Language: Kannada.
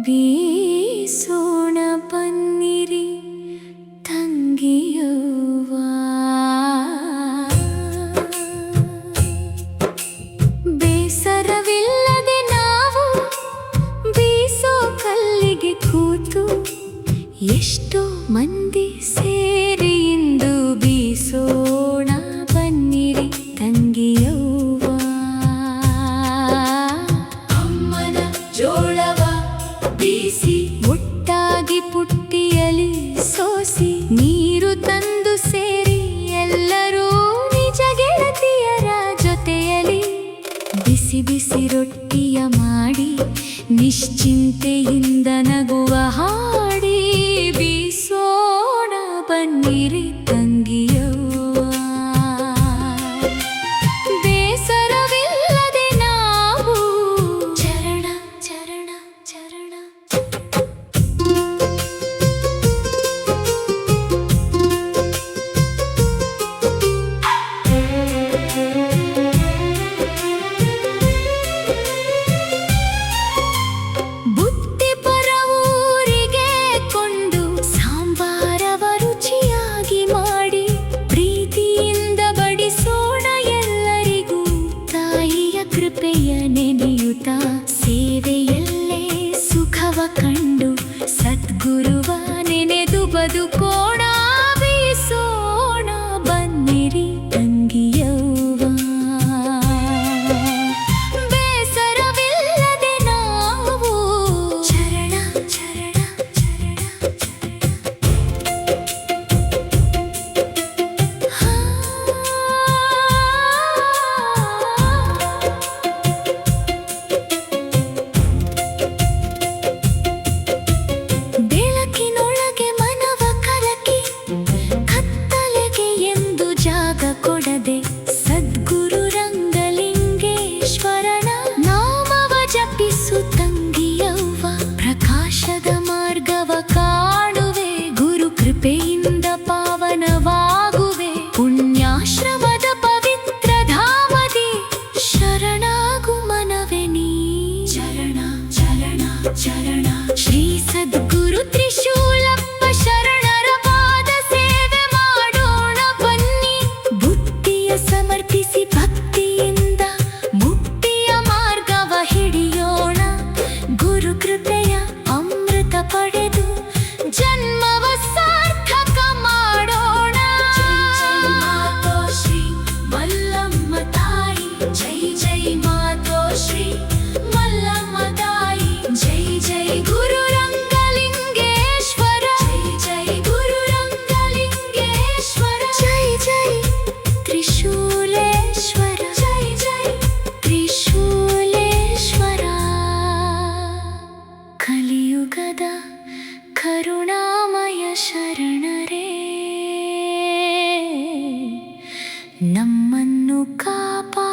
ಬೀಸೋಣ ಬನ್ನಿರಿ ತಂಗಿಯವ್ವ, ಬೇಸರವಿಲ್ಲದೆ ನಾವು ಬೀಸೋ ಕಲ್ಲಿಗೆ ಕೂತು ಎಷ್ಟೋ ಮಂದಿ ಸೇರಿ ಇಂದು ಬೀಸೋಣ ಬನ್ನಿರಿ ತಂಗಿಯವ್ವ. ಅಮ್ಮನ ಜೋಳವ ಬೀಸಿ ಒಟ್ಟಾಗಿ ಪುಟ್ಟಿಯಲಿ ಸೋಸಿ ನೀರು ತಂದು ಸೇರಿ ಎಲ್ಲರೂ ನಿಜ ಗೆಳತಿಯರ ಜೊತೆಯಲಿ ಬಿಸಿ ಬಿಸಿ ರೊಟ್ಟಿಯ ಮಾಡಿ ನಿಶ್ಚಿಂತೆಯಿಂದ ನಗುವ ಹಾಡಿ ಬೀಸೋಣ ಬನ್ನಿರಿ ತಂಗಿಯವ್ವ. ಬೇಸರವಿಲ್ಲದೆ ನಾವು ಚರಣ ಚರಣ ಚರಣ ನೆನೆಯುತ್ತ ಸೇವೆಯಲ್ಲೇ ಸುಖವ ಕಂಡು ಸದ್ಗುರುವ ನೆನೆದು ಬದುಕೋಣ ಬೀಸೋಣ ಬನ್ನಿರಿ ತಂಗಿಯವ್ವ. ಬೇಸರವಿಲ್ಲದೆ ನಾವು ಚರಣ ಚರಣ ಚರಣ ಕೊಡದೆ ಸದ್ಗುರು ರಂಗಲಿಂಗೇಶ್ವರನ ನಾಮವ ಜಪಿಸು ತಂಗಿಯವ್ವ. ಪ್ರಕಾಶದ ಮಾರ್ಗವ ಕಾಣುವೆ, ಗುರು ಕೃಪೆಯಿಂದ ಪಾವನವಾಗುವೆ. ಪುಣ್ಯಾಶ್ರಮದ ಪವಿತ್ರ ಧಾಮದಿ ಶರಣಾಗು ಮನವೆ ನೀ. ಚರಣ ಚರಣ ಚರಣ ಶ್ರೀ ಸದ್ಗುರು ತ್ರಿಶೂಲಪ್ಪ ಶರಣರ ಪಾದ ಸೇವೆ ಮಾಡೋಣ ಬನ್ನಿ. ಸಮರ್ಪಿಸಿ ಭಕ್ತಿಯಿಂದ ಮುಕ್ತಿಯ ಮಾರ್ಗವ ಹಿಡಿಯೋಣ. ಗುರು ಕೃಪೆಯ ಅಮೃತ ಪಡೆದು ಜನ್ಮವ ಸಾರ್ಥಕ ಮಾಡೋಣ. ಶ್ರೀ ಮಲ್ಲಮ್ಮ ತಾಯಿ ಜೈ ಜೈ ಮಾತೋ ಶ್ರೀ ಮಲ್ಲಮ್ಮ ತಾಯಿ ಜೈ ಜೈ ಗುರು ರಂಗಲಿಂಗೇಶ್ವರ ಜೈ ಜೈ ಗುರು ರಂಗಲಿಂಗೇಶ್ವರ ಜೈ ಜೈ ತ್ರಿಶೂಲೇಶ್ವರ ಜೈ ಜೈ ತ್ರಿಶೂಲೇಶ್ವರ. ಕಲಿಯುಗದ ಕರುಣಾಮಯ ಶರಣರೇ, ನಮ್ಮನ್ನು ಕಾಪಾಡಿ